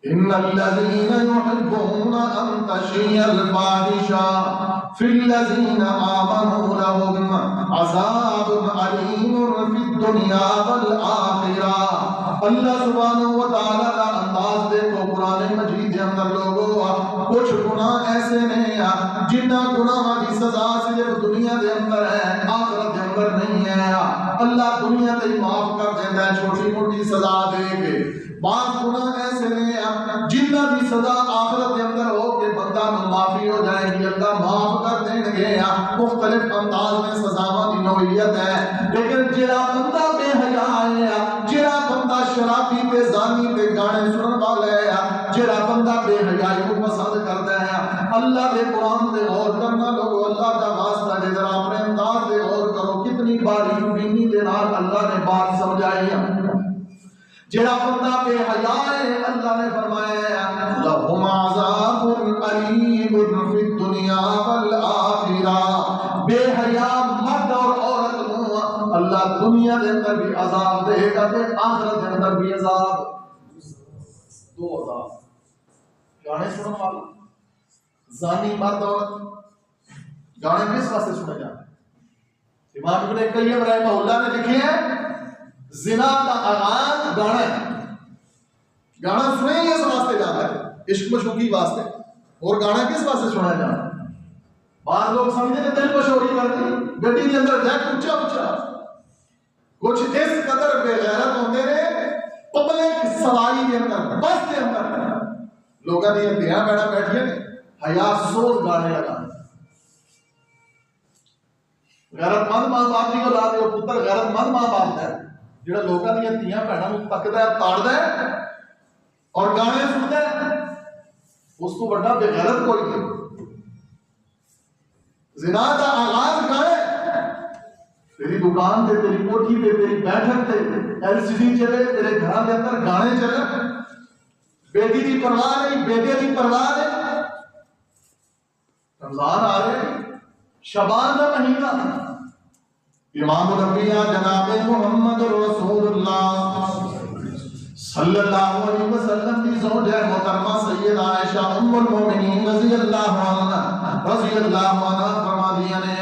ان الذين يحبون ان تشيع الفاحشة في الذين آمنوا لهم عذاب علیم في الدنيا والآخرة۔ اللہ سبحانہ و تعالیٰ کا انداز دیکھو قرآن مجید کے اندر لوگوں، کچھ گناہ ایسے نہیں جنہ گناہ کی سزا صرف دنیا کے اندر ہے، آخرت کے اندر نہیں ہے۔ اللہ دنیا تے معاف کر دیتا ہے چھوٹی موٹی سزا دے کے، بعض گناہ ایسے نہیں جنہ کی سزا آخرت کے اندر ہو کہ بندہ معافی ہو جائے گی، اللہ معاف کر دیں گے۔ مختلف انداز میں سزاواں کی نوعیت ہے، لیکن جڑا بندہ بے حیا ہے، جڑا بندہ شرابی تے زانی تے گانے سنن والا ہے، جڑا بندہ بے حیائی کو پسند کرتا ہے، اللہ دے قرآن دے غور کرنا لوگو، اللہ دا واسطہ جے ذرا اپنے انداز دے غور کرو، کتنی باریک بینی دے نال اللہ نے بات سمجھائی ہے۔ جڑا بندہ بے حیا ہے، اللہ نے فرمایا لہم عذاب علیم فی الدنیا والآخرہ، بے حیا مرد اور عورت کو اللہ دنیا کے اندر بھی عذاب دے گا تے آخرت کے اندر بھی عذاب۔ دو عذاب، گانے سننے والا زانی مرد عورت، گانے کس واسطے سنے جاتے؟ امام ابن قیم رحمہ اللہ نے لکھے ہیں زنا کا آغاز گانا ہے، گانا سنے ہی اس واسطے جاتا ہے، عشق مشوقی واسطے، اور گانا کس واسطے سنا جاتا ہے؟ بعض لوگ سمجھتے ہیں دل کو چوری کرتی، گڈی کے اندر جیک اونچا اونچا، کچھ اس قدر بے غیرت ہوتے ہیں پبلک سواری کے اندر، بس کے اندر لوگوں کی دیا بیٹھا بیٹھیے حیا سوز گانے لگا۔ غیرت مند ماں باپ کی اولاد ہے، پتر غیرت مند ماں باپ ہے جڑا لوگوں دیا دیا بہنوں تکتا ہے، تاڑتا ہے اور گانے سنتا ہے، اس کو بڑا بے غیرت کوئی نہیں۔ زنا کا آغاز گانے، تیری دکان تے، تیری کوٹھی تے، تیری بیٹھک تے ایل سی ڈی چلے، تیرے گھر کے اندر گانے چلے، بیٹی کی پرواہ نہیں، بیٹے کی پرواہ نہیں۔ رمضان آ رہے، شعبان کا مہینہ، امام الانبیاء جناب محمد رسول اللہ صلی اللہ علیہ وسلم کی زوج محترمہ سید عائشہ ام المومنین رضی اللہ عنہ فرما دیا نے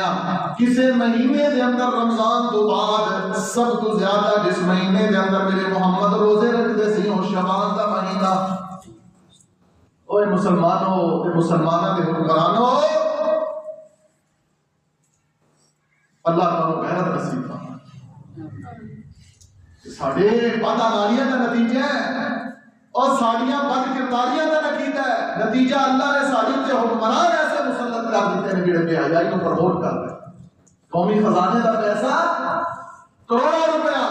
کسی مہینے دے اندر رمضان تو بعد سب تو زیادہ جس مہینے دے اندر میرے محمد روزے رکھتے سی وہ شعبان کا مہینہ۔ اوے مسلمانوں تے مسلمانہ دے حکمرانوں، اللہ تعالیٰ غیرت نصیب فرمائے۔ ساڑھے بدعمالیاں کا نتیجہ ہے اور ساڑیاں بد کرداریاں کا نتیجہ اللہ نے ساڑی سے حکمران ایسے مسلط کر دیتے ہیں جڑے بے حیائی کو پروموٹ کر رہے ہیں۔ قومی خزانے کا پیسہ کروڑوں روپیہ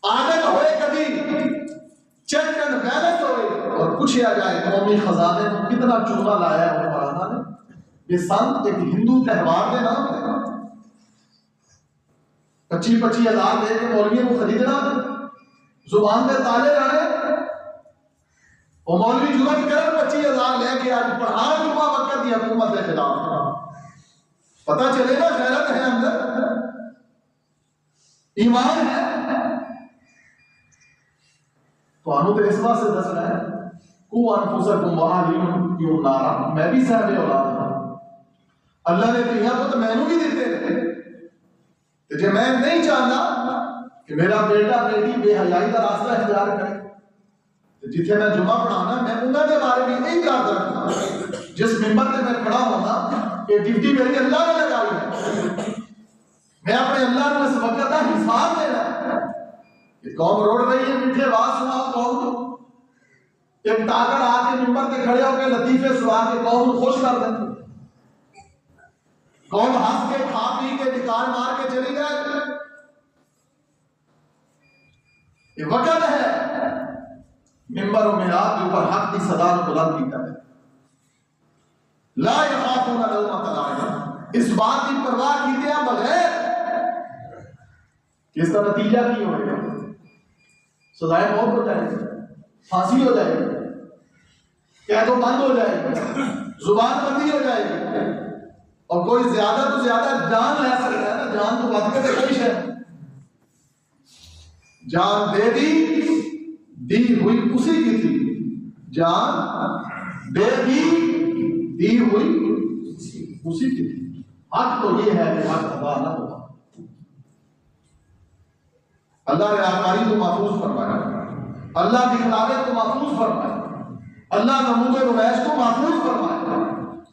آمد ہوئے، کبھی چیک اینڈ بیلنس ہوئے اور پوچھا جائے قومی خزانے کو کتنا چونا لایا ہے حکمرانہ نے۔ یہ سنت ایک ہندو تہوار کے نام ہے، 25 ہزار دے کے مولویوں کو خریدنا، زبان پہ تالے لانے، اور مولوی جرت کر 25 ہزار لے کے آج پڑھا جمعہ وقت دی حکومت کے خلاف۔ پتہ چلے گا غیرت ہے اندر، ایمان ہے۔ تو آنو تو اس واسطے دس رہا ہے کو انفسکم وآہلیکم یوم نارا، میں بھی صاحب اولاد ہوں، اللہ نے دیا تو میں نے بھی دیتے ہیں۔ جی میں نہیں چاہتا کہ میرا بیٹا بیٹی بے حیائی کا راستہ اختیار کرے، جتنے میں جمعہ پڑھانا میں انہوں کے بارے میں نہیں یاد رکھنا، جس ممبر سے میں کھڑا ہونا کہ ڈیوٹی میری اللہ نے لگائی ہے، میں اپنے اللہ کو اس وقت کا حساب دینا ہے۔ کہ قوم روڑ رہی ہے، میٹھے آواز سنا قوم کو، ایک تاکڑ آ کے ممبر سے کھڑے ہو کے لطیفے سنا کے قوم کو خوش کر دیں، قوم ہنس کے کھا پی کے دکان مار کے چلی جائے۔ یہ وقت ہے ممبر و محراب کے اوپر حق کی صدا کو بلند کی جائے، لا یخافون لومۃ لائم، اس بات کی پرواہ کیے بغیر کہ اس کا نتیجہ کی ہوئے گا، سزائے موت ہو جائے گی، پھانسی ہو جائے گی، قید و بند ہو جائے گی، زبان بندی ہو جائے گی، اور کوئی زیادہ تو زیادہ جان لے سکتا ہے نا، جان تو بات کے کوئی ہے، جان دے دی ہوئی اسی کی تھی، جان دے دی ہوئی اسی کی تھی۔ حق تو یہ ہے کہ حق ادا نہ ہوا۔ اللہ ریاکاری کو محفوظ فرمایا، اللہ دکھلاوے کو محفوظ فرمایا، اللہ نمود رویش کو محفوظ فرمایا،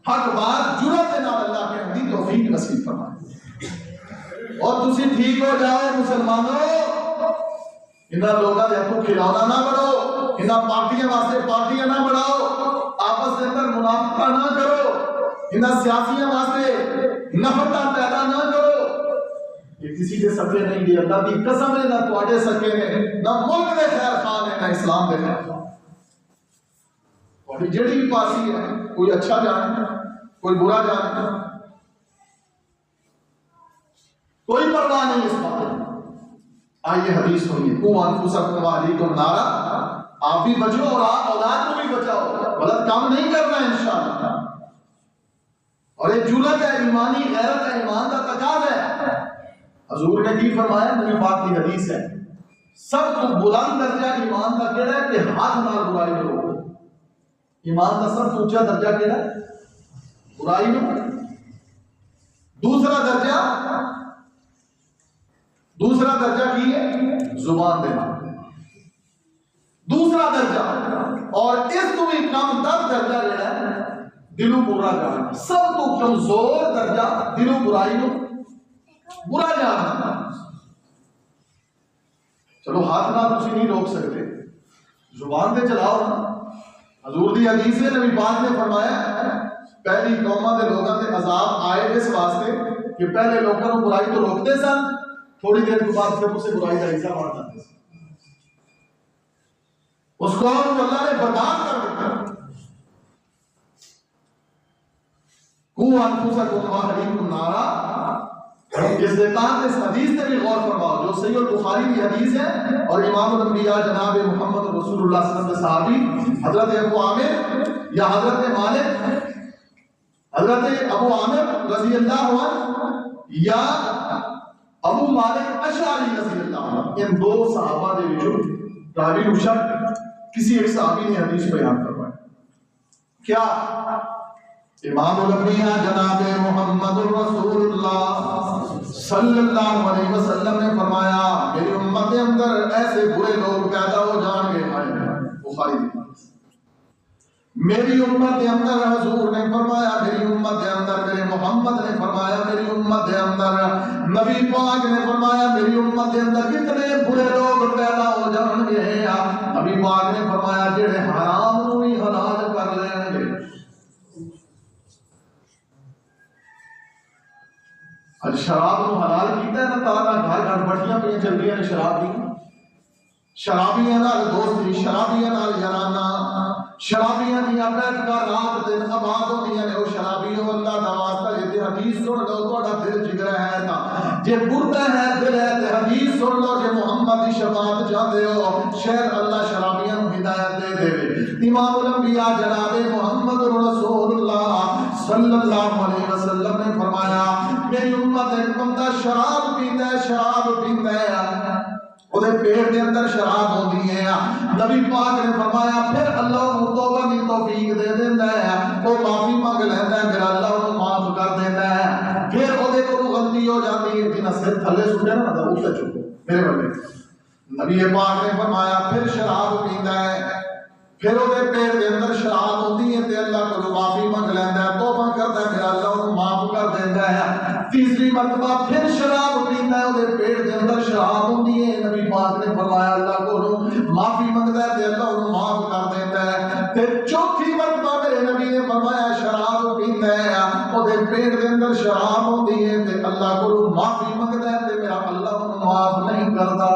حق بات جرأت نال اللہ کے ہدی توفیق نصیب فرمایا۔ اور تسی ٹھیک ہو جاؤ مسلمانوں، انہاں لوگاں دے ہتھوں کھلونا نہ بڑھو، انہاں پارٹیاں واسطے پارٹیاں نہ بڑھاؤ، آپس کے اندر منافقت نہ کرو، انہاں سیاسیاں واسطے نفرتاں پیدا نہ کرو۔ یہ کسی کے سکے نہیں، یہ اللہ کی قسم ہے، نہ تواڈے سکے نے، نہ ملک دے خیر خواہ نے، نہ اسلام دے خیر خواہ۔ تواڈی جڑی بھی پارٹی ہے، کوئی اچھا جانے کوئی برا جانے، کوئی پرواہ نہیں اس بات کی۔ آئیے حدیث سنیے، قوا انفسکم واہلیکم نارا، آپ بھی بچو اور آپ اولاد کو بھی بچاؤ، غلط کام نہیں کرنا ہے انشاءاللہ۔ اور یہ جرأت ہے، ایمانی غیرت ہے، ایمان کا تقاضا ہے۔ حضور نے کی فرمایا، نبی پاک کی حدیث ہے، سب تو بلند درجہ ایمان کا کیڑا ہے کہ ہاتھ نال برائی نہ روکو۔ ایمان کا سب سے اونچا درجہ کیڑا ہے؟ برائی نہ۔ دوسرا درجہ کی ہے؟ زبان دینا۔ دوسرا درجہ، اور اس تو بھی کم تر درجہ جڑا ہے دلوں برا جاننا۔ سب تو کمزور درجہ دلوں برائی نو برا جاننا۔ چلو ہاتھ نہ تسی نہیں روک سکتے، زبان تے چلاؤ نا۔ حضور دی حدیث ہے، نبی پاک نے فرمایا پہلی قوماں دے لوگاں تے عذاب آئے اس واسطے کہ پہلے لوگوں کو برائی تو روکتے سن، تھوڑی دیر کے بعد پھر اسے برائی کا حصہ بن جاتے سن۔ اس قوم کو اللہ نے برباد کر دیا۔ قوا انفسکم واہلیکم نارا، اس دیتان اس حدیث سے بھی غور فرماؤ جو صحیح البخاری کی حدیث ہے، اور امام الانبیاء جناب محمد رسول اللہ صلی اللہ علیہ وسلم کے صحابی حضرت ابو عامر یا حضرت مالک، حضرت ابو عامر رضی اللہ عنہ یا ابو مالک اشعری رضی اللہ عنہ، ان دو صحابہ دے وچوں راوی مشک کسی ایک صحابی نے حدیث بیان کروایا۔ کیا امام الانبیاء جناب محمد رسول اللہ صلی اللہ علیہ وسلم نے فرمایا میری امت کے اندر ایسے برے لوگ پیدا ہو جان گے، بخاری میری امت کے اندر، حضور نے فرمایا میری امت کے اندر، میرے محمد نے فرمایا میری امت کے اندر، نبی پاک نے فرمایا میری امت کے اندر کتنے برے لوگ پیدا ہو جان گے۔ نبی پاک نے فرمایا جڑے حرام نو ہی حلال کر لیں گے۔ اج شراب نو حلال کیتا ہے نا، تاں گھر گھر بٹیاں پہ چلدیاں نے شراب دی، شرابیاں نال دوستی، شرابیاں نال یارانہ، شرابیاں دیاں بیٹھکاں رات دن آباد ہوندیاں نے۔ او شرابیوں، اللہ دا واسطہ جے حدیث سن لو، تہاڈا دل جگر ہے تاں جے مردہ ہے دل ہے تے حدیث سن لو، جے محمد دی شفاعت چاہتے ہو شاید اللہ شرابیاں نو ہدایت دے دے۔ امام الانبیاء جناب محمد رسول اللہ صلی اللہ علیہ وسلم نے فرمایا میری امت ایک بندہ شراب پیندا ہے، شراب پیندا ہے، وہ پیٹ کے اندر شراب ہوتی ہے، نبی پاک نے فرمایا پھر اللہ کو توبہ کی توفیق دے دیتا ہے، وہ معافی مانگ لیتا ہے، پھر اللہ کو معاف کر دیتا ہے، پھر وہ غلطی ہو جاتی ہے جنہیں سر تھلے سٹے نا تو اسے چکو میرے بلے۔ نبی پاک نے فرمایا پھر شراب پیندا ہے، پھر وہ پیٹ کے اندر شراب ہوتی ہے تے اللہ کو معافی مانگ لیتا ہے، توبہ کرتا ہے، پھر اللہ کو معاف کر دیتا ہے۔ تیسری مرتبہ پھر شراب پیندا ہے، وہ پیٹ کے اندر شراب ہوتی ہے، نبی پاک نے فرمایا اللہ کو معافی مانگتا ہے تے اللہ کو معاف کر دیتا ہے۔ پھر چوتھی مرتبہ میرے نبی نے فرمایا شراب پیندا ہے، وہ پیٹ کے اندر شراب ہوتی ہے تے اللہ کو معافی مانگتا ہے تے میرا اللہ کو معاف نہیں کرتا۔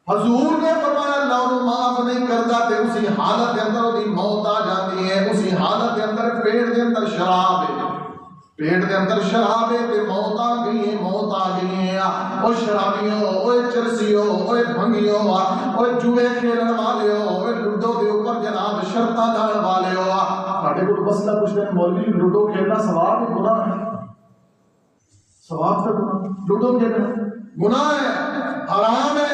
حضور نے فرمایا اللہ کو معاف نہیں کرتا تے اسی حالت کے اندر دی موت آ جاتی ہے، اسی حالت کے اندر پیٹ کے اندر شراب ہے، پیٹ کے اندر شراب ہے تے موت آ گئی ہے، موت آ گئی ہے۔ او شرابیوں، او چرسیوں، او بھنگیوں، او جوئے کھیلن والے ہو، او لوڈو دے اوپر جناب شرطاں لانے والے ہو، ساڈے کول مسئلہ پوچھتے ہیں مولوی لوڈو کھیلنا ثواب ہے گناہ ہے؟ ثواب تے گناہ، لوڈو کھیلنا گناہ ہے، حرام ہے۔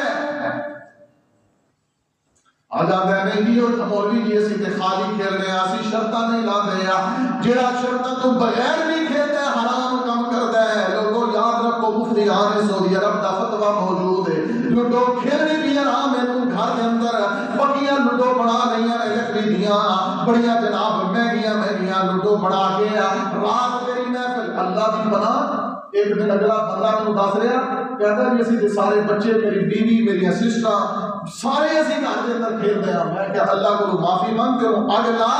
آ جاتا ہے نہیں جی اور مولوی جی اسی تے خالی کھیل رہے ہیں اسی شرطاں نہیں لاندے یا جڑا شرطاں تو بغیر بھی کھیلدا ہے حرام کام کردا ہے. لوگوں یاد رکھو مفتیان سعودی عرب دا فتویٰ موجود ہے لوڈو کھیلنی بھی حرام ہے. تو گھر کے اندر پکیاں لوڈو بنا رہی ہیں لکڑی دیاں بڑیاں جناب مہنگیاں لوڈو بنا کے رات تیری محفل اللہ دی بنا. ایک دن اگلا بندہ مینوں دس رہا کہتا جی اسی سارے بچے میری بیوی میری سسٹر سارے اسی گھر کے اندر کھیلتے ہیں. میں کہ اللہ کو معافی مانگتے ہوں اگلا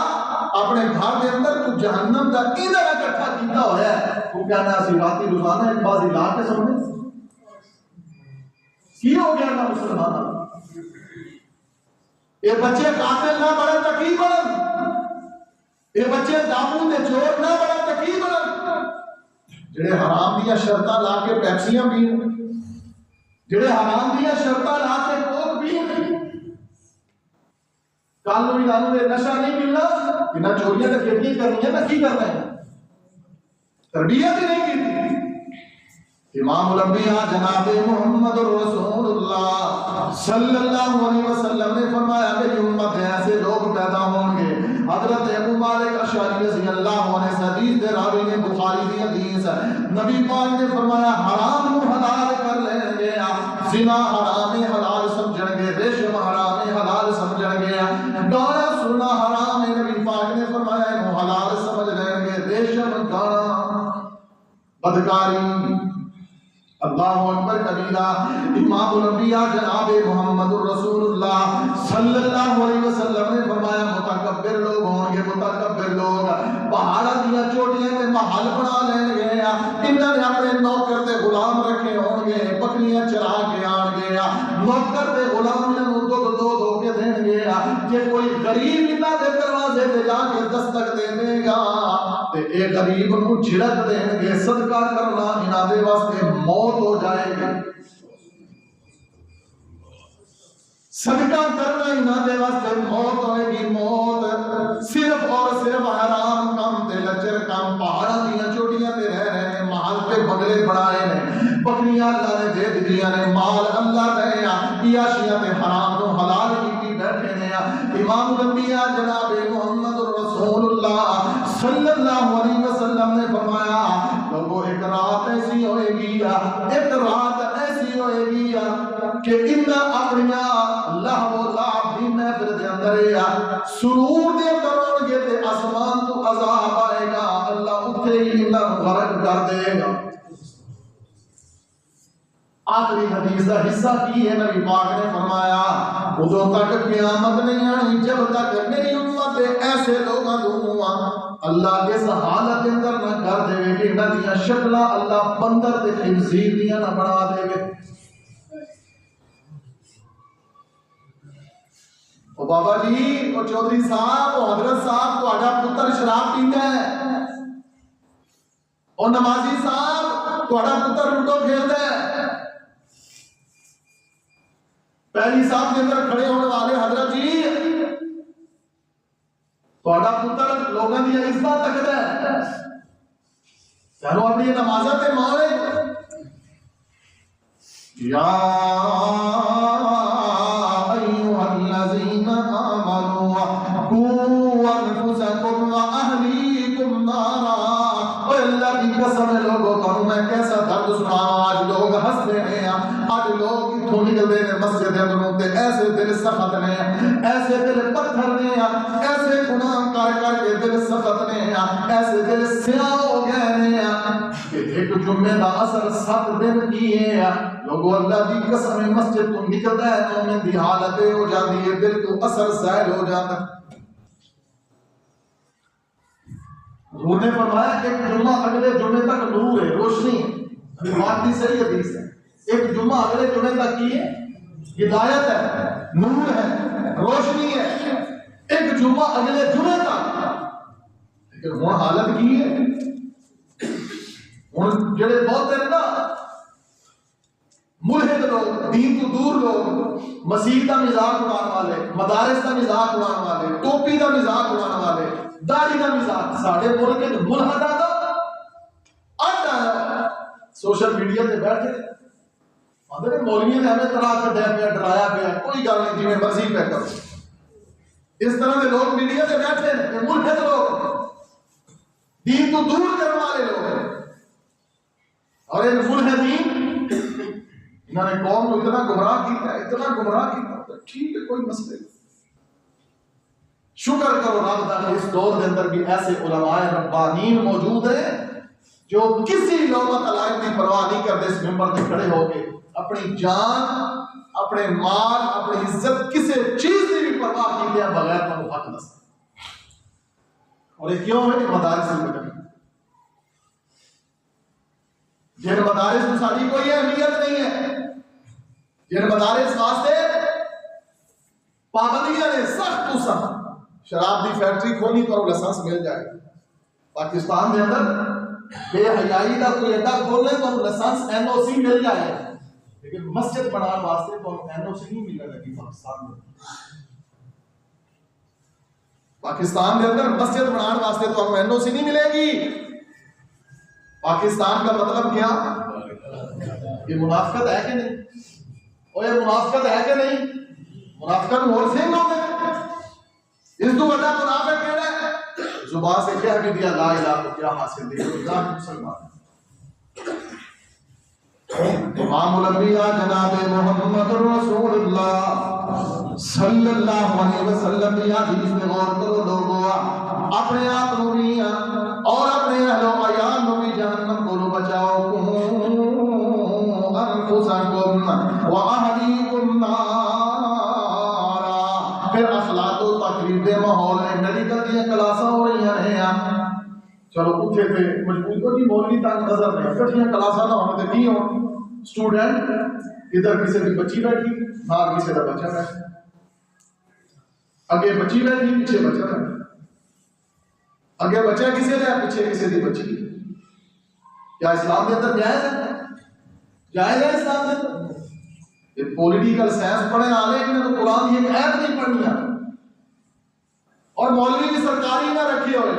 اپنے گھر کے اندر تو جہنم کا ادھر اکٹھا کیتا ہوا ہے. تو کہنا اسی راتی روزانہ ایک بازی لا کے سمجھے کی ہو گیا نا مسلمان. یہ بچے قاتل نہ بڑھن تو کی بڑھن, یہ بچے داموں دے چور نہ بڑھن تو کی بڑھن. جڑے حرام دیا شرطاں لا کے پیپسیاں پین, جڑے حرام دیا شرطاں لا کے کوک پین, کل نو انہاں نوں نشہ نہیں ملنا انہاں چوریاں تے کھیتیاں کرنیاں تے کی کرنا ہے تربیت ہی نہیں کی. امام الانبیاء جناب محمد رسول اللہ صلی اللہ علیہ وسلم نے فرمایا میری امت میں ایسے لوگ پیدا ہوں گے. حضرت ابو مالک اشعری رضی اللہ عنہ سے حدیث دے راوی نے بخاری دی حدیث نبی پاک نے فرمایا حرام کو حلال کر لیں گے, زنا حرام حلال سمجھن گے, ریشم حرام حلال سمجھن گے, گانا سننا حرام نبی پاک نے فرمایا انہوں حلال سمجھ لیں گے, ریشم گانا بدکاری اللہ اکبر کبیرہ. امام الانبیاء جناب محمد رسول اللہ صلی اللہ علیہ وسلم نے فرمایا متکبر لوگ ہوں گے, متکبر لوگ پہاڑاں دیا چوٹیاں تے محل بنا لیں گے, انہاں نے اپنے نوکر تے غلام رکھے ہوں گے, بکریاں چرا کے آن گے, نوکر تے غلام انہاں دودھ دو کے دیں گے. جے کوئی غریب انہاں دے دروازے تے جا کے دستک دے گا تے اے غریب نوں جھڑک دیں گے, صدقہ کرنا انہاں دے واسطے موت ہو جائے گا, صدقہ کرنا انہاں دے واسطے موت ہوئے گی, موت. صرف اور صرف حرام کام تے لچر کام پہاڑاں دیاں چوٹیاں تے رہ رہے ہیں, محل پہ بنگلے بنائے نے, بکریاں اللہ نے دے دتیاں نے, مال اللہ دے عیاشیاں تے حرام نو حلال کی بیٹھے نے. امام الانبیاء جناب محمد رسول اللہ صلی اللہ علیہ وسلم نے فرمایا لوگوں ایک رات ایسی ہوئے گی, ایک رات ایسی ہوئے گی کہ انہاں اپنیاں لہو لعب دی محفل دے اندر سرور دے اندر ہون گے تے آسمان تو عذاب آئے گا, اللہ اتھے ہی انہاں غرق کر دے گا. آخری حدیث کا حصہ کی ہے نبی پاک نے فرمایا ادو تک قیامت نہیں آنی جب تک میری امت ایسے لوگاں دوں اللہ اس حالت اندر نہ کر دے کہ انہاں دیاں شکلاں اللہ بندر تے خنزیر دیاں نہ بنا دے. او بابا جی او چودھری صاحب او حضرت صاحب تہاڈا پتر شراب پیندا ہے, او نمازی صاحب تہاڈا پتر لوڈو کھیلدا ہے, پہلی صاحب کے اندر کھڑے ہونے والے حضرت جی تہاڈا پتر لوگاں دی عزت تکدا ہے, چلو اپنی نمازاں تے مارے یا ایھا الذین آمنوا قوا انفسکم واہلیکم نارا. اے اللہ کی قسم ہے لوگوں تانوں میں کیسا درد سناواں, آج لوگ ہنستے ہیں, آج لوگ اتھوں نکلتے ہیں مسجد کے اندروں تے ایسے دل سخت نے, ایسے دل پتھر نے, ایسے گناہ کر کے دل سخت نے, ایسے دل سیاہ ہو گئے نے کہ ایک جمعے دا اثر 7 دن کی ہے. لوگوں اللہ کی قسم مسجد تو نکلتا ہے مومن دی حالت ہو جاتی ہے, دل تو اثر زائل ہو جاتا ہے. حضور نے فرمایا ایک جمعہ اگلے جمعے تک نور ہے, روشنی ہے, بات بھی صحیح حدیث ہے. ایک جمعہ اگلے جمعے تک کی ہے, ہدایت ہے, نور ہے, روشنی ہے, ایک جمعہ اگلے جمعے تک. لیکن ہوں حالت کی ہے, ہوں جڑے بہت ہیں نا ملحد لوگ, دین تو دور لوگ, مسیح کا مذاق اڑانے والے, مدارس کا مذاق اڑانے والے, ٹوپی کا مذاق اڑانے والے, داڑھی کا مذاق, ساڈے ملک کے ملحدہ کا اڈا ہے. سوشل میڈیا تے بیٹھ کے آدھے مولوی نے ہمیں طرح کڈیا پیا, ڈرایا پیا, کوئی گل نہیں جی مرضی پہ کرو. اس طرح کے لوگ میڈیا سے بیٹھے ہیں، ملحد لوگ، دین تو دور کرنے والے لوگ ہیں، اور ان ملحدین انہوں نے قوم کو اتنا گمراہ کیا، اتنا گمراہ کیا۔ ٹھیک ہے، کوئی مسئلہ نہیں، شکر کرو رب کا کہ اس دور کے اندر بھی ایسے علماء ربانین موجود ہیں جو کسی لومت لائق کی پرواہ نہیں کرتے، اس ممبر پہ کھڑے ہو کے اپنی جان، اپنے مال، اپنی عزت، کسی چیز کی بھی پرواہ کی دیا بغیر تو حق دس۔ اور یہ کیوں ہے کہ مدارس میں جن مدارس میں ساری کوئی اہمیت نہیں ہے، جن مدارس واسطے پابندیاں نے سخت تو سخت، شراب دی فیکٹری کھولنی تو لائسنس مل جائے، پاکستان کے اندر بے حیائی کا کوئی اڈا کھولنے تو لائسنس این او سی مل جائے، لیکن مسجد بنانے واسطے تو این او سی نہیں ملنے لگی پاکستان میں۔ پاکستان کے اندر مسجد بنانے واسطے تو این او سی نہیں ملے گی۔ پاکستان کا مطلب کیا؟ یہ منافقت ہے کہ نہیں؟ اور یہ منافقت ہے کہ نہیں؟ منافقت مور سنگھ ہوتے ہیں، اس تو بڑا منافق کہنا ہے، زبان سے کہہ بھی دیا لا الہ تو کیا حاصل دے گا مسلمان۔ امام الانبیاء جناب محمد رسول اللہ صلی اللہ علیہ وسلم کی حدیث میں غور کرو لوگوں، اپنے آپ کو بھی اور اپنے اہل و عیال کو بھی جہنم کو بچاؤ، انفسکم واہلیکم نارا۔ پھر اخلاق و تقریب دے ماحول میں میڈیکل دیا کلاساں ہو رہی ہیں، چلو اٹھے تھے مجبور کو جی مولوی تک نظر نہیں، کٹھیاں کلاساں نہ ہونے تے کی ہو، اسٹوڈنٹ ادھر کسی کی بچی بیٹھی، نال کسی کا بچہ بیٹھا، اگے بچی بیٹھی پیچھے بچہ بیٹھا، اگے بچہ کسی نے پیچھے کسی کی بچی۔ کیا اسلام کے اندر جائز ہے؟ جائز ہے اسلام کے اندر؟ یہ پولیٹیکل سائنس پڑھنے والے انہیں تو قرآن کی ایک ایت نہیں پڑھنی ہے، اور مولوی بھی سرکاری نہ رکھے ہوئے،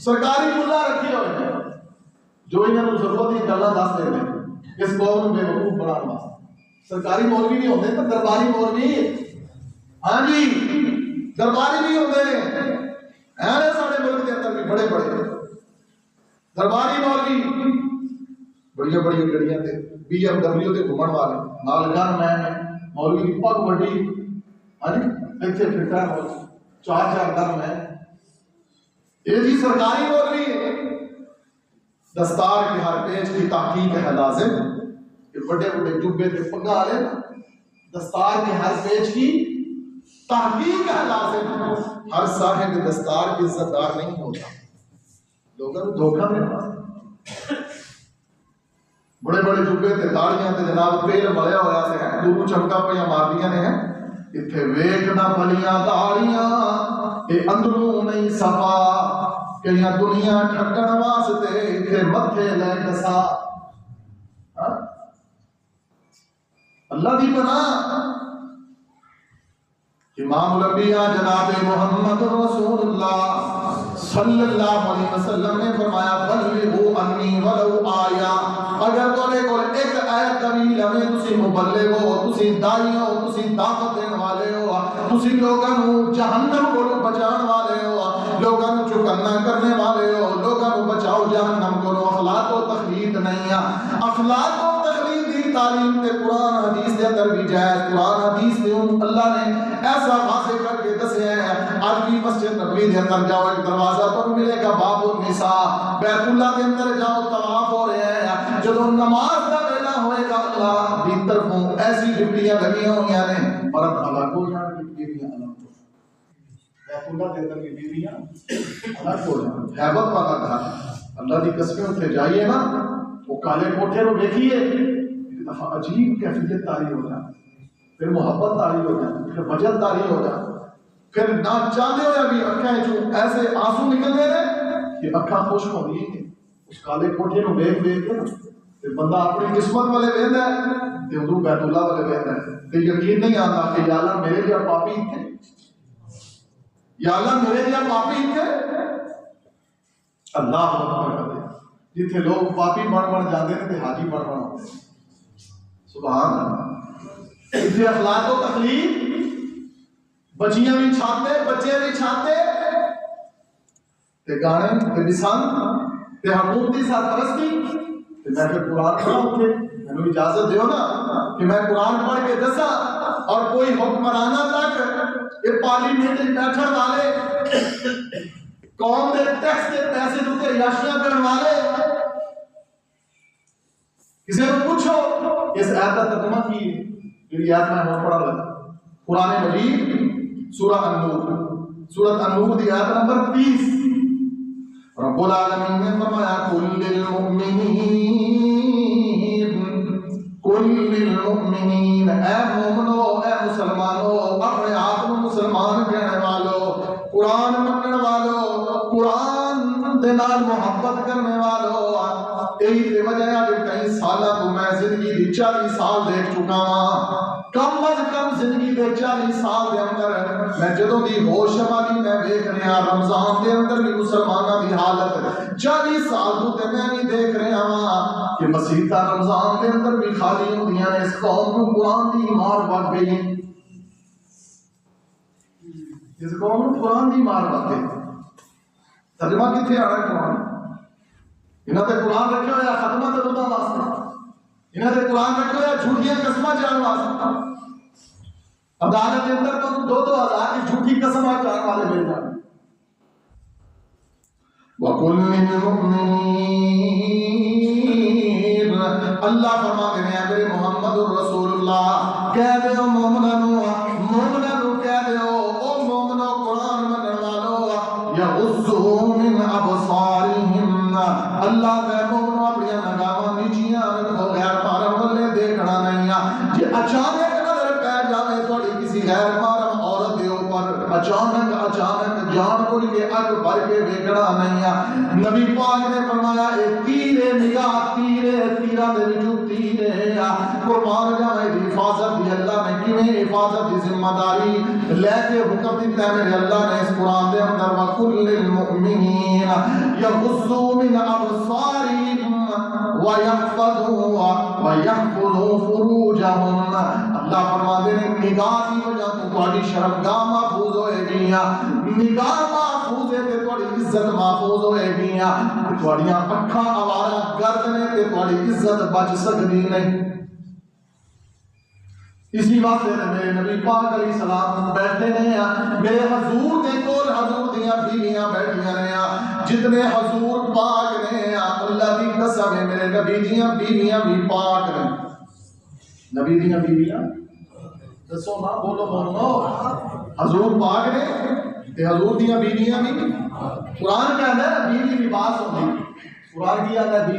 سرکاری ملا رکھے ہوئے جو انہوں نے ضرورت ہی گلا دس دے دیں اس قوم میں بے وقوف بنا واسطے۔ سرکاری مولوی بھی ہوتے ہیں تو درباری مولوی، ہاں جی درباری بھی ہوتے ہیں سارے ملک کے اندر بھی بڑے بڑے درباری مولوی، بڑی بڑی گڑیاں تے بی ایم ڈبلیو تے گھومن والے نال گن مین مولوی کی پگ وڈی، ہاں جی ایتھے پھٹا مولوی چار چار گن مین، یہ جی سرکاری مولوی۔ دستار کے ہر پیج کی تحقیق ہے لازم کہ بڑے بڑے جبے تے پگا والے دستار کے ہر پیج کی تحقیق ہے لازم، ہر صاحب دستار کی عزت دار نہیں ہوتا، لوگوں کو دھوکہ دینا۔ بڑے بڑے جبے تے داڑیاں تے جناب تیل ملیا ہوا سے دوروں چمکا پہ ماردیاں نے ہیں، اتنے ویکھنا پلیاں داڑیاں اے اندروں نہیں صفا، کہ یہاں دنیا ٹھکن واسطے اتنے متھے لے کسا۔ اللہ دی بنا امام الانبیاء جناب محمد رسول اللہ صلی اللہ علیہ وسلم نے فرمایا بلغوا انی ولو آیا، اگر تھوڑے کو ایک آیت کبھی لمحے تسی مبلغ ہو، تسی داعی ہو، تسی دعوت دینے والے ہو، تسی لوگاں نوں جہنم کو بچان والے ہو، لوگاں نوں چکنا کرنے والے ہو، لوگاں نوں بچاؤ جہنم کو، اخلاق و تخلیق نہیں ہے۔ اخلاق و تخلیق دی تعلیم تے قرآن حدیث دے اندر بھی جائز، قرآن حدیث دے اللہ نے ایسا واضح کر کے دسیا ہے۔ آج بھی مسجد نبوی دے اندر جاؤ، ایک دروازہ تو ملے گا باب النساء، بیت اللہ کے اندر جاؤ طواف ہو رہے ہیں، جب نماز کا ویلا ہوئے گا اللہ کی طرفوں ایسی ڈپٹیاں لگی ہوئی ہیں، مرد الگ ہو جان گی، بیویاں الگ ہو جان، بیت اللہ کے اندر کی بیویاں الگ ہو جان، ہیبت والا گھر۔ اللہ کی قسمیں اتنے جائیے نا، وہ کالے کوٹھے کو دیکھیے، ایک دفعہ عجیب کیفیت تاری ہو جائے، پھر محبت تاری ہو جائے، پھر وجل تاری ہو جائے، پھر نہ چاہتے ہو یا بھی اکھیں جو ایسے آنسو نکلنے رہے کہ اکھاں خشک ہو رہی ہیں اس کالے کوٹھے کو دیکھ دیکھ کے، پھر بندہ اپنی قسمت والے ویندا ہے تے ادھر بیت اللہ والے ویندا ہے تے یقین نہیں آتا کہ یا اللہ میرے لیا پاپی تھے، یا اللہ میرے لیا پاپی تھے۔ اللہ اکبر کرے جتھے لوگ پاپی بن جاتے ہیں تے حاجی بن آتے ہیں، سبحان اللہ۔ اسے اخلاق و تخلیق بچیاں بھی چھاتے بچے بھی چھاتے تے گانے تے بسان تے حکومتی سرپرستی تے میں پھر قرآن پڑھاؤں گے میں اجازت دیو نا کہ میں قرآن پڑھ کے دسا اور کوئی حکمرانہ تک یہ پارلیمنٹ میں بیٹھن والے قوم دے ٹیکس کے پیسے دے عیاشیاں کرنے والے کسی کو پوچھو اس آیت کا ترجمہ کی ہے یہ آیت میں پڑھا لگا قرآن مجید سورہ النور دی آیت نمبر 30 رب العالمین نے فرمایا کل للمؤمنین اے مومنو اے مسلمانوں اپنے آپ کو مسلمان کہنے والوں قرآن مننے والوں قرآن دے نال محبت کرنے والوں یہی وجہ ہے کہ کئی سالہ تو میں زندگی دی 40 سال دیکھ چکا ہوں کم از کم زندگی دے 40 سال دے اندر میں جدوں دی ہوش والی میں دیکھ رہا رمضان دے اندر بھی مسلماناں دی حالت 40 سال تو تے میں نہیں دیکھ رہا ہاں کہ مسیحاں رمضان دے اندر بھی خالی ہوندیاں نے اس قوم کو قرآن دی مار پڑ گئی اس قوم کو قرآن دی مار پڑ گئی ترجمہ کتنے آ رہا ہے قرآن انہاں تے قرآن رکھے ہوئے ختمہ تے خدا واسطہ انہاں تے قرآن رکھے ہوئے جھوٹیاں قسماں چاہن واسطہ عدالت کے اندر تو 2,000 کی جھوٹی قسم چاہن والے مل جائیں وَقُلْ لِلْمُؤْمِنِينَ اللہ فرماتے ہیں میرے محمد الرسول اللہ کہہ دے مومنانو کہہ دے او مومنو قرآن منن والو یغضوا من ابصارہم اللہ دے مومنو اپنی نگاہاں نیچیاں رکھو غیر محرم والے دیکھنا نہیں جی اچانک نظر پہ جاوے تھوڑی کسی غیر محرم عورت دے اوپر اچانک جان کو کے اگ بھر کے دیکھنا نہیں نبی پاک نے فرمایا اے تیرے نگاہ تیرا دے وچوں تیرے قربان جاوے دی حفاظت دی اللہ نے کیویں حفاظت دی ذمہ داری لے کے حکم دیتا ہے میرے اللہ نے اس قرآن دے اندر وَقُلْ لِلْمُؤْمِنِينَ يَغُضُّوا مِنْ أَبْصَارِهِمْ وَيَحْفَظُوا فُرُوجَهُمْ اللہ فرماتے ہیں نگاہ کی وجہ تو تھوڑی شرمگاہ محفوظ ہوئے گیاں نگاہ محفوظ ہے تے تھوڑی عزت محفوظ ہوئے گیاں تھوڑیاں اکھاں آوارہ گرد نے تے تھوڑی عزت بچ سکتی نہیں اسی واسطے میرے نبی پاک علیہ السلام بیٹھے ہیں میرے حضور دے کول حضور دیاں بیویاں بیٹھیاں رہیا جتنے حضور پاک نے اللہ کی قسم ہے میرے نبی دیاں بیویاں بھی پاک نے نبی دیاں بیویاں دسو نا بولو بولو حضور پاک نے تے حضور دیاں بیویاں بھی قرآن کہتا ہے بیوی لباس ہوتی قرآن کی آتا ہے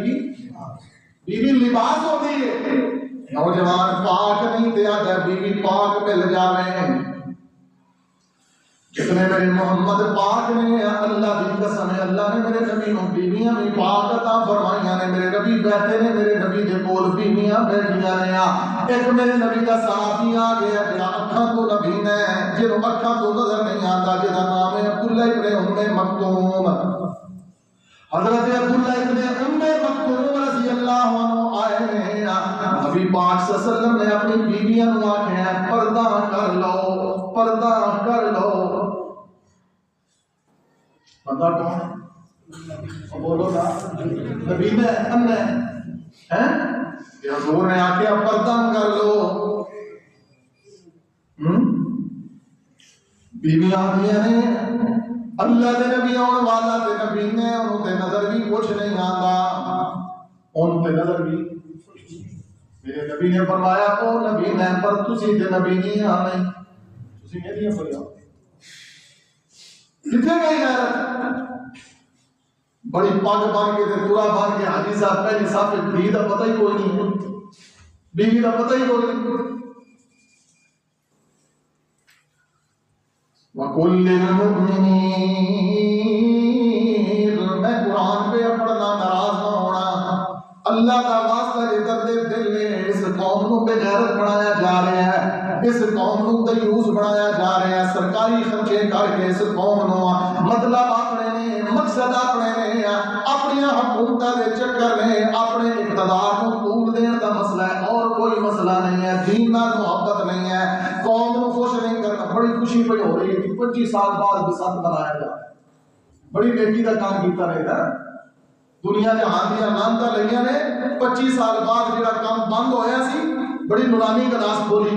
بیوی لباس ہوتی ہے نوجوان پاک نہیں دیا جائے بیوی پاک مل جاویں جتنے میرے محمد پاک نے اللہ کی قسم ہے اللہ نے میرے نبی نو بیویاں بھی پاک عطا فرمائیاں نے میرے نبی بیٹھے نے میرے نبی دے کول بیویاں بیٹھیاں نے ایک میرے نبی دا صحابی آ گیا جڑا اکھاں تو نبی نے جنوں اکھاں تو نظر نہیں آندا جدا نام ہے عبداللہ ابن ام مکتوم حضرت عبداللہ ابن مکتوم رضی اللہ عنہ آئے ہیں نبی پاک صلی اللہ علیہ وسلم نے اپنی بیویاں نو آکھیا پردہ کر لو پردہ کون بولو نا نبی نے اننے ہیں کہ حضور نے آکھیا پردہ کر لو بیویاں آدھیاں نے اللہ دے نبی آن والا دے نبی نے انہوں تے نظر بھی کچھ نہیں آندا انہوں تے نظر بھی میرے نبی نے فرمایا او نبی نے پر تسی تے نبی نہیں آنے تسی میری ہیں فریا کتنے گئی غیرت بڑی پاک بان کے تے تورا بان کے حاجی صاحب پہلی صاحب بھی دا پتہ ہی کوئی نہیں بیوی دا پتہ ہی کوئی نہیں وَقُلْ لِلْمُؤْمِنِينَ میں قرآن پہ پڑھنا ناراض نہ ہونا اللہ کا واسطہ جے درد دل نے اس قوم کو بے غیرت بنایا جا رہا ہے اس قوم کو دیوس بنایا جا رہا ہے سرکاری خرچے کر کے اس قوم نو مطلب اپنے نے مقصد اپنے نے اپنی حکومتاں دے چکر نے اپنے اقتدار کو طول دین دا مسئلہ ہے اور کوئی مسئلہ نہیں ہے دین نال محبت نہیں ہے قوم کو خوش نہیں کرنا بڑی خوشی پہ ہو رہی ہے کہ 25 سال بعد بسنت منایا جا رہا ہے. بڑی نیکی کا کام کیتا رہے گا. دنیا جہان دیا لانتا لگیاں نے 25 سال بعد جڑا کام بند ہویا سی بڑی نورانی گلاس کھولی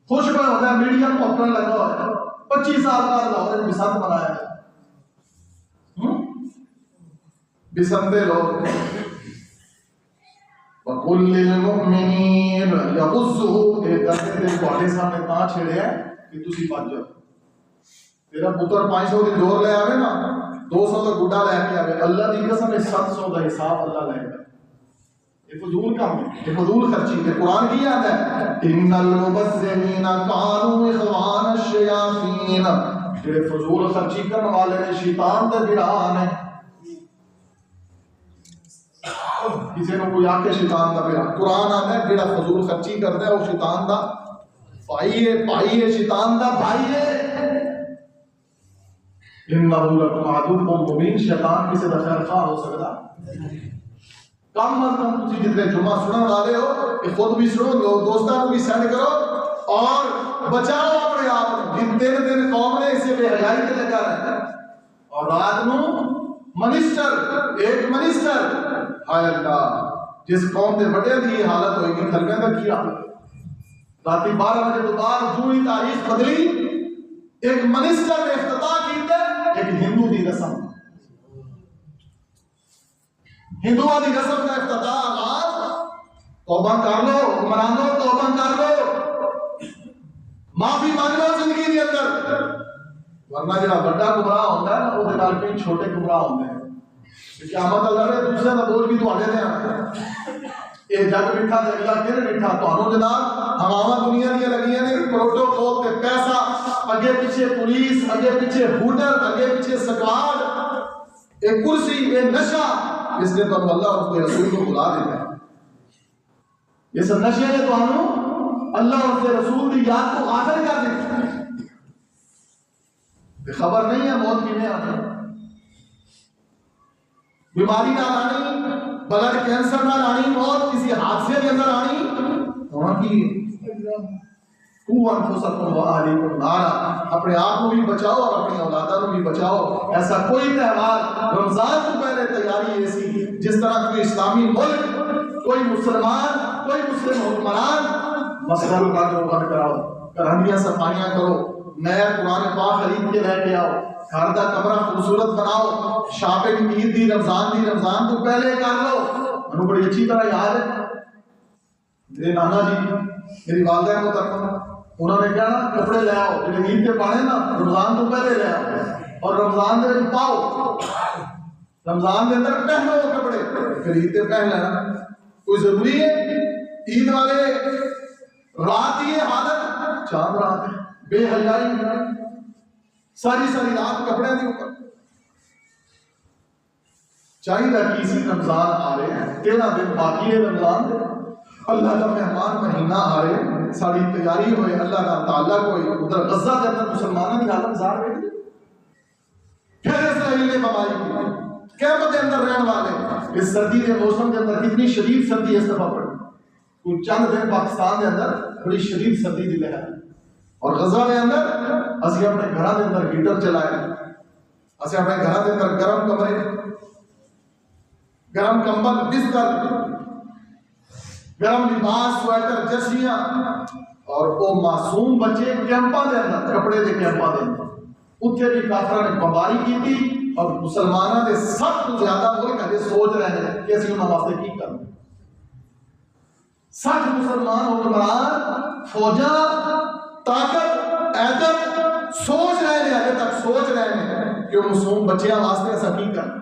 خوش پہ ہوتا ہے. میڈیا پوپٹن لگا ہوا ہے 25 سال بعد لاہور میں بسنت منایا جا. بسنتے لوگ وَقُلْ لِلْمُؤْمِنِينَ يَغُضُّوا ایک کرتے تھے پہلے سامنے تاں چھڑے ہیں کہ تسی بچ جاؤ. تیرا پتر 500 دی ڈور لے آوے نا 200 کا گڈا لے کے آوے اللہ دی قسم 700 کا حساب اللہ لے گا. یہ فضول کام ہے, یہ فضول خرچی ہے. قرآن کی یاد ہے ان المبذرین کانوا اخوان الشیاطین, جڑے فضول خرچی کرنے والے نے شیطان دے بھران ہیں. کسی نے کوئی آکے شیطان دا بھران, قرآن آتا ہے جڑا فضول خرچی کرتا ہے وہ شیطان دا بھائی ہے, شیطان دا بھائی ہے. انہ لکم عدو مبین, شیطان کسی دا خیر خواہ ہو سکتا کم از کم تسی جتنے جمعہ سنن والے ہو کہ خود بھی سنو, دوستاں کو بھی سینڈ کرو اور بچاؤ اپنے آپ. جن دن قوم نے اسے بے حیائی کے لگا رہتا ہے اور رات نو منسٹر ایک منسٹر ہائے اللہ جس قوم دے بڑے دی حالت ہوئی گی تھلویں دا کی حالت. راتی 12 بجے تو بعد جو ہی تاریخ بدلی ایک منسٹر نے افتتاح کیتا ایک ہندو دی رسم, ہندوؤں دی رسم کا افتتاح آغاز. توبہ کر لو حکمرانوں, توبہ کر لو, معافی مانگ لو زندگی کے اندر, ورنہ جڑا بڑا گمراہ ہوتا ہے نا وہ نال کئی چھوٹے گمراہ ہوتے ہیں. قیامت اللہ نے دوسرے کا بوجھ بھی تواڈے تے آنا. یہ جگ مٹھا تے اگلا پھر مٹھا. تانوں جناب ہواواں دنیا دیاں لگیاں نے, پروٹوکول تے پیسہ, اگے پیچھے پولیس, اگے پیچھے ہوٹل, اگے پیچھے سکواڈ, ایک کرسی, ایک نشہ, اس نے تو اللہ اور اس کے رسول کو بلا دیتا ہے. اس نشے نے تو اللہ اور اس کے رسول کی یاد کو غافل کر دیتا ہے. خبر نہیں ہے موت کی میں آتی, بیماری نہ آنی, بلڈ کینسر نہ آنی, موت کسی حادثے کے اندر آنی وہاں کی تو انفسکم واہلیکم نارا, اپنے آپ کو بھی بچاؤ اور اپنی اولادوں کو بھی بچاؤ. ایسا کوئی تہوار رمضان سے پہلے تیاری ایسی جس طرح کوئی اسلامی ملک, کوئی مسلمان, کوئی مسلم حکمران مسجد کا جو بند کراؤ, گھرانیاں صفائیاں کرو, نیا قرآن پاک خرید کے لے کے آؤ, گھر کا کمرہ خوبصورت بناؤ, شاپنگ عید دی, رمضان تو پہلے کر لو. مجھے بڑی اچھی طرح یاد ہے میرے نانا جی, میری والدہ محترمہ, انہوں نے کہا کپڑے لے آؤ جڑے عید کے پانے نا رمضان تو پہلے لے آؤ اور رمضان دے وچ پاؤ, رمضان کے اندر پہنو کپڑے پھر عید کے پہن لینا. کوئی ضروری ہے عید والے رات یہ حالت, چاند رات ہے, بے حیائی, ساری رات کپڑے کے اوپر. چاہیے کسی رمضان آ رہے ہیں 13 دن باقی ہے رمضان, اللہ کا مہمان مہینہ آ رہے, ساری تیاری ہوئے, اللہ کا تعلق ہوئے. ادھر غزہ کے اندر مسلمانوں کی حالت زار رہی ہے, پھر اسرائیل نے بمائی کی قیامت کے اندر رہنے والے. اس سردی کے موسم کے اندر کتنی شدید سردی اس دفعہ پڑی, کوئی چند دن پاکستان کے اندر بڑی شدید سردی دی لہر, اور غزہ کے اندر اسی اپنے گھراں کے اندر ہیٹر چلائے, اسی اپنے گھراں کے اندر گرم کمرے, گرم کمبل, بستر, گرم لباس, سویٹر, جرسیاں, اور وہ معصوم بچے کیمپاں دے اندر, کپڑے دے کیمپاں دے اندر. اتنے بھی کافروں نے بمباری کی تھی اور مسلمانوں نے سب تو زیادہ ملک ہجے سوچ رہے ہیں کہ اسی انہوں واسطے کی کرنا. 60 مسلمان حکمران, فوجاں, طاقت, عزت سوچ رہے ہیں, ابھی تک سوچ رہے ہیں کہ وہ معصوم بچیاں واسطے ایسا کی کرنا.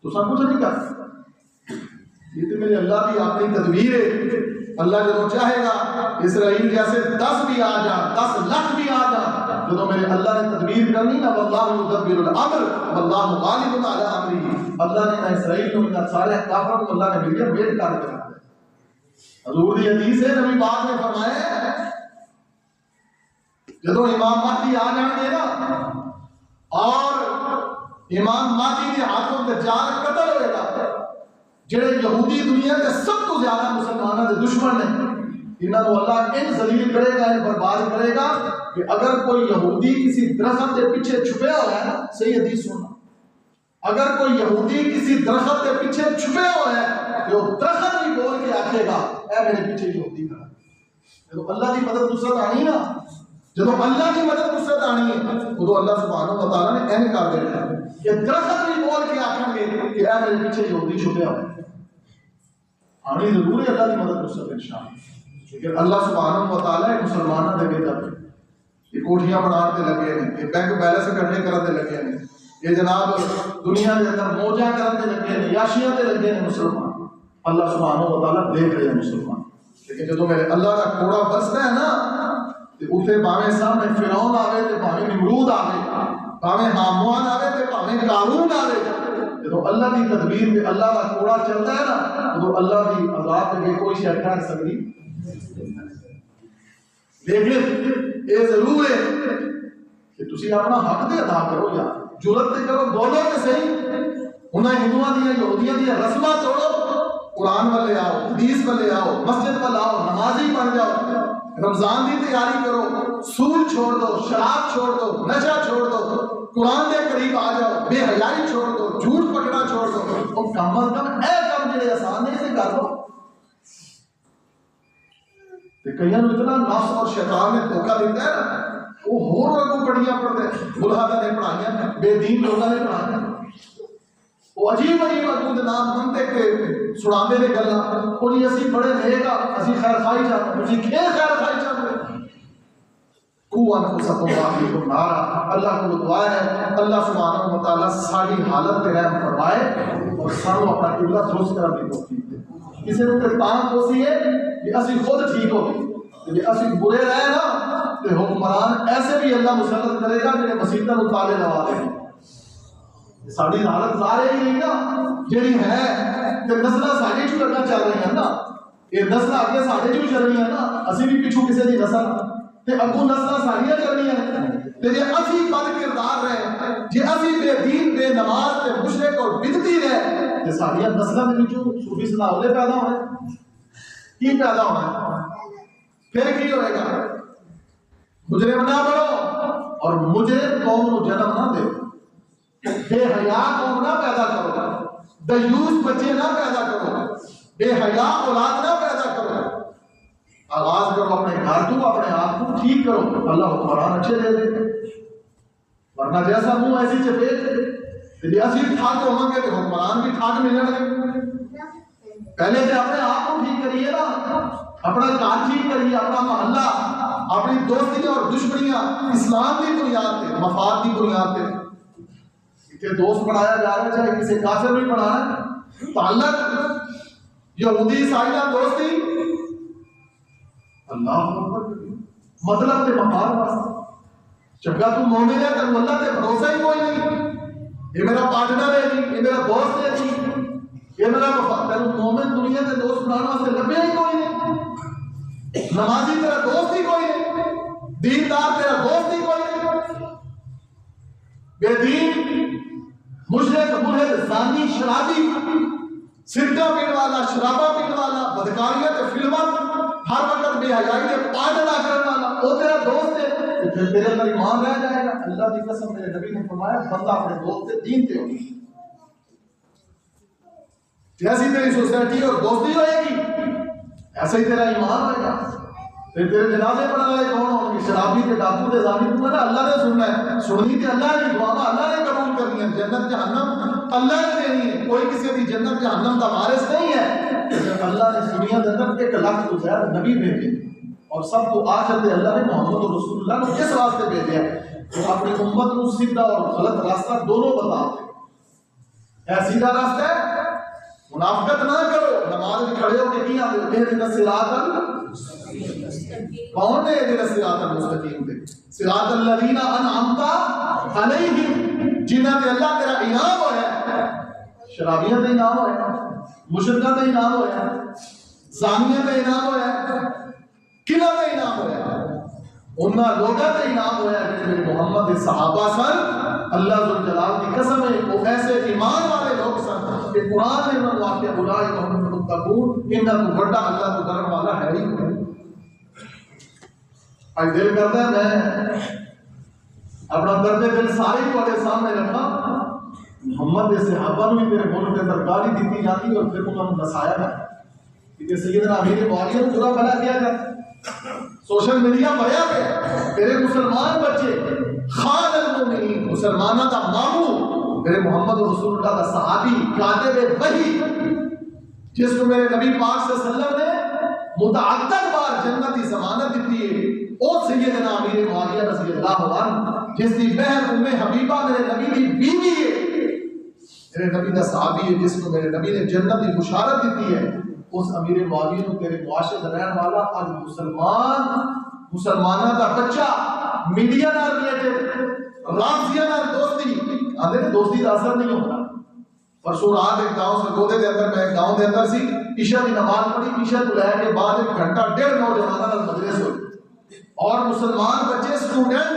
تو سب کچھ نہیں کر سکتا. یہ تو میرے اللہ کی اپنی تدبیر ہے. اللہ جب چاہے گا اسرائیل جیسے 10 بھی آ جائیں, 10 لاکھ بھی آ جائیں, جو میرے اللہ نے تدبیر کرنی نا, واللہ یدبر الامر واللہ غالب علی امرہ. اللہ نے نہ اسرائیل کو نہ سارے کافروں کو اللہ نے مل کے ویٹ کر دیا. حضور دی حدیث ہے, نبی پاک نے فرمایا جدو امام مہدی آ جان گے نا اور امام مہدی کے ہاتھوں دجال قتل ہوئے گا, جڑے یہودی دنیا کے سب تو زیادہ مسلمانوں کے دشمن نے, انہوں نے اللہ ان ذلیل کرے گا، ان برباد کرے گا کہ اگر کوئی یہودی کسی درخت کے پیچھے چھپیا ہوا ہے نا، صحیح حدیث سننا، اگر کوئی یہودی کسی درخت کے پیچھے چھپے ہوئے ہے تو درخت بھی بول کے آکھے گا اے میرے پیچھے یہودی کھڑا ہے، جب اللہ کی مدد نصرت آنی نا، جب اللہ کی مدد نصرت آنی ہے تو اللہ سبحانہ و تعالیٰ نے این کر دینا ہے کہ درخت بھی بول کے آکھیں گے کہ اے میرے پیچھے یہودی چھپے ہوئے ہیں۔ آنی ضرور ہے اللہ کی مدد نصرت انشاءاللہ، کیونکہ اللہ سبحانہ و تعالیٰ مسلمانوں دے بیٹا پہ یہ کوٹھیاں بناتے لگے ہیں، یہ بینک بیلنس اکٹھے کرتے لگے ہیں، یہ جناب دنیا کے اندر موجاں کرتے لگے ہیں، یاشیاں تے لگے ہیں مسلمان۔ اللہ سبحانہ و تعالیٰ دیکھ رہے ہیں مسلمان، لیکن جب میرے اللہ کا کوڑا برستا ہے نا تو اتنے باویں سامنے فرعون آوے تے باویں نمرود آوے، باویں حامان آوے تے باویں قارون آوے، جب اللہ کی تدبیر پہ اللہ کا کوڑا چلتا ہے نا تو اللہ کی عذاب پہ کوئی شے کر سکتی۔ لیکن یہ ضرور ہے کہ تسی اپنا حق دے ادا کرو، یا جرت تے کرو، بولو تے صحیح، انہاں ہندوؤں دیا یہودیاں دیا رسماں توڑو، قرآن والے آؤ، حدیث والے آؤ، مسجد والے آؤ، نمازی بن جاؤ، رمضان کی تیاری کرو، سود چھوڑ دو، شراب چھوڑ دو، نشہ چھوڑ دو، قرآن کے قریب آ جاؤ، بے حیائی چھوڑ دو، جھوٹ پکڑنا چھوڑ دو، اور کم از کم اے کم جڑے آسان نہیں سے کر دو۔ کئیاں نوں اتنا نفس اور شیطان نے دھوکہ دیتا ہے نا، وہ ہور اگوں پڑھیاں پڑھتے ہیں، ملحدہ نے پڑھائیاں، بے دین لوگوں نے پڑھائیاں، وہ عجیب عجیب اگوں دے نام منتے کے سڑاندے نے گلاں، وہ جی اسی بڑے نیک آ، اسی خیر خائی چاہتے، اسی خیر خائی چاہتے، قوا انفسکم واہلیکم نارا۔ اللہ کو دعا ہے اللہ سبحانہ و تعالیٰ ساری حالت پہ رحم فرمائے اور سانو اپنا قبلہ درست کرنے کی توفیق دے۔ کسی نے تاں کوسی ہے کہ اسی خود ٹھیک ہو گئے، کہ اسی برے رہے نا تو حکمران ایسے بھی اللہ مسلط کرے گا جنہیں مسیطہ کو تالے لوا دیں گے۔ ساری حالت ظاہر ہی نہیں نا جیڑی ہے کہ نسلہ ساڑھے چو لگنا چل رہی ہیں نا، یہ نسلہ آگے ساڑھے چو چل رہی ہیں نا، اسی بھی پیچھو کسی دی نسل تے اگو نسلہ ساڑھیاں چل رہی ہیں، تے جے اسی بد کردار رہے، جے اسی بے دین بے نماز تے مشرک اور بدعتی رہے تے ساڑھیاں نسلہ دے وچوں صوفی سناولے پیدا ہوئے، کی پیدا ہونا پھر کی ہوئے گا؟ مجرم نہ بنو اور مجرم قوم کو جنم نہ دے، بے حیا قوم نہ پیدا کرو، دیوس بچے نہ پیدا کرو، بے حیا اولاد نہ پیدا کرو۔ آغاز کرو اپنے گھر تو، اپنے آپ کو ٹھیک کرو، اللہ حکمران اچھے دے دے، ورنہ جیسا منہ ایسی چپیٹ، جی اسی ٹھاک ہوں گے تو حکمران بھی ٹھاک ملیں گے۔ پہلے تو اپنے آپ کو ٹھیک کریے نا، اپنا کام ٹھیک کریے، اپنا محلہ، اپنی دوستیاں اور دشمنیاں اسلام کی بنیاد پہ، مفاد کی بنیاد پہ۔ کہ دوست بنایا جا رہا ہے چاہے کسی کافر بھی بنانا ہے، تعلق یہودی عیسائی کا دوستی اللہ مطلب تے مفاد واسطے، چنگا تو مومن ہے تو اللہ تے بھروسہ ہی کوئی نہیں، یہ میرا پارٹنر ہے نہیں، یہ میرا دوست ہے نہیں، یہ میرا مفاد، تیرے مومن دنیا کے دوست بنانا واسطے لبھیا ہی کوئی نہیں، نمازی تیرا دوست ہی کوئی نہیں، دیندار تیرا دوست ہی کوئی نہیں، بے دین مشرک ملحد زانی شرابی سرکہ پینے والا شرابہ پینے والا بدکاریت فلمت ہر وقت بے حیائی کے پاٹ ادا کرنے والا وہ تیرا دوست ہے، پھر تیرے اندر ایمان رہ جائے گا۔ اللہ کی قسم میرے نبی نے فرمایا بندہ اپنے دوست سے دین پہ ہوگی، جیسی تیری سوسائٹی اور دوستی ہوئے گی ایسا ہی تیرا ایمان ہوئے گا۔ پھر تیرے جنازے پڑھنے والے کون ہوں گے؟ شرابی کے ڈاکو کے زانی کو نا اللہ نے سننا ہے، سننی تے اللہ نے، دعا اللہ نے قبول کرنی ہے، جنت جہنم اللہ نے دینی ہے، کوئی کسی کی جنت جہنم کا وارث نہیں ہے۔ اللہ نے دنیا کے اندر 1 لاکھ تو زیادہ نبی بھیجے اور سب کو آخر دے اللہ نے محمد رسول اللہ کو کس واسطے بھیجا ہے؟ وہ اپنی امت کو سیدھا اور غلط راستہ دونوں بتا دے۔ اے سیدھا راستہ ہے، منافقت نہ کرو، نماز میں کھڑے ہو کے کیا اہدنا الصراط کون ہے اہدنا الصراط المستقیم دے؟ صراط الذین انعمت علیہم، جنہاں تے اللہ تیرا انعام ہویا، شرابیاں تے انعام ہویا، مشرکاں تے انعام ہویا، زانیاں تے انعام ہویا، قلعہ تے انعام ہویا، انہاں لوگاں تے انعام ہویا کہ میرے محمد دے صحابہ سن۔ اللہ ذوالجلال کی قسم ہے وہ ایسے ایمان والے لوگ سن کہ قرآن نے انہوں نے واقعہ اولئک هم المتقون، انہاں کو بڑا اللہ کو ڈرن والا ہے ہی نہیں۔ آج دل کرتا ہے میں اپنا درد دل سارے تھوڑے سامنے رکھا، محمد کے صحابہ بھی تیرے ملک کے سرکاری دیتی جاتی اور پھر انہوں نے نسایا گیا کہ سیدنا امیر معاویہ کو برا بھلا کیا جاتا، سوشل میڈیا بھریا گیا، تیرے مسلمان بچے خان المومنین مسلمانوں کا مامو میرے محمد رسول اللہ کا صحابی کاتب وحی جس کو میرے نبی پاک صلی اللہ علیہ وسلم نے متعدد بار جنتی ضمانت دیتی ہے، او سیدنا امیر معاویہ رضی اللہ عنہ جس کی بہن ام حبیبہ میرے نبی کی بیوی ہے، میرے نبی کا صحابی ہے، جس کو میرے نبی نے جنت کی بشارت دیتی ہے، اس امیر معاویہ کو تیرے معاشرے میں رہنے والا آج مسلمانوں کا بچہ میڈیا نہ ریلیٹڈ رافضیہ نہ دوستی آدھے دوستی کا اثر نہیں ہوتا۔ پرسوں رات ایک گاؤں سرگودے کے اندر میں ایک گاؤں کے اندر سی، عشاء کی نماز پڑھی، عشاء کو لے کے بعد 1 گھنٹہ 1.5 نوجوانوں کا مجلس ہوئی اور مسلمان بچے اسٹوڈنٹ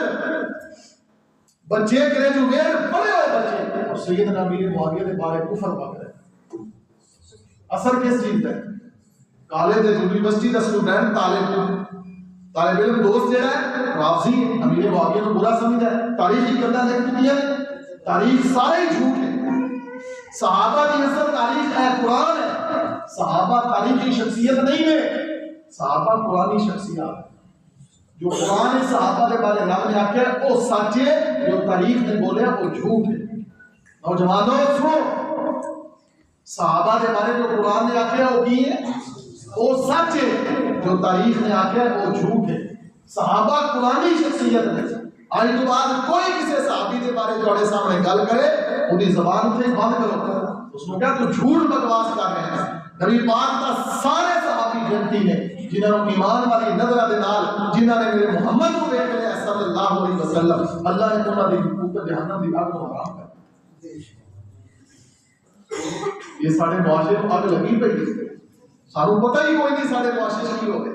بچے گریجویٹ پڑھے ہوئے بچے اور سیدنا امیر معاویہ کے بارے کفر پک رہے۔ اثر کس چیز کا ہے؟ کالج یونیورسٹی کا اسٹوڈنٹ طالب علم دوست جڑا ہے رافضی امیر معاویہ کو برا سمجھتا ہے، تاریخی گلا لکھتی ہے، تاریخ سارے جھوٹ ہے، صحابہ کی اصل تاریخ ہے قرآن ہے، صحابہ تاریخی شخصیت نہیں ہے، صحابہ قرآنی شخصیات جو قرآن صحابہ کے بارے رب نے آکھا ہے وہ سچ ہے، جو تاریخ نے بولے وہ جھوٹ ہے۔ نوجوانوں سنو، صحابہ کے بارے جو قرآن نے آکھا ہے وہ کی ہے، وہ سچ ہے، جو تاریخ نے آکھا ہے وہ جھوٹ ہے۔ صحابہ قرآنی شخصیت ہے، آج تو بعد کوئی کسی صحابی کے بارے جو سامنے گل کرے وہ زبان سے بند کرو، اس نے کہا تو جھوٹ بکواس کر رہے ہیں۔ نبی پاک کا سارے صحابی جنتی نے جنہوں نے ایمان والی نظر دے نال جنہوں نے میرے محمد کو دیکھ لیا صلی اللہ علیہ وسلم، اللہ نے انہوں نے اوپر جہنم دی آگ کو حرام کر یہ سارے معاشرے کو آگ لگی پئی، سانو پتہ ہی کوئی نہیں سارے معاشرے کی ہو گئے۔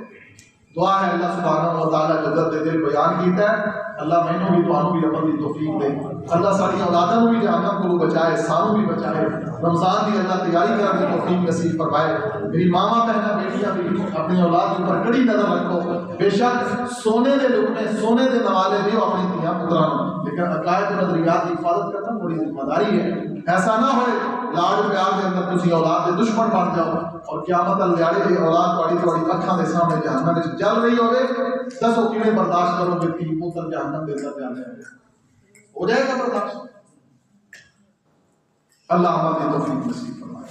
دعا ہے اللہ سبحانہ و تعالیٰ جو درد دل بیان کیتا ہے اللہ میں بھی تو بھی عمل کی توفیق دے، اللہ ساری اولادوں بھی جہنم کو بچائے، سانو بھی بچائے، رمضان کی اللہ تیاری کرنے کی توفیق نصیب فرمائے۔ میری ماما بہناں بیٹیاں بھی اپنی اولاد کے اوپر کڑی نظر رکھو، بے شک سونے دے لقمے سونے دے نوالے دیو اپنی دھیاں پتراں، لیکن عقائد و نظریات کی حفاظت کرنا بڑی ذمہ داری ہے۔ ایسا نہ ہوئے لاڈ پیار کے اندر تسی اولاد کے دشمن بن جاؤ اور قیامت الجاڑے کی اولاد تھوڑی اکھاں دے سامنے جہنم وچ جل رہی ہوے، دسو کیویں برداشت کرو گے کہ پتر جہنم دے اندر جانے ہو جائے گا برداشت؟ اللہ عمل کی توفیق نصیب فرمائے۔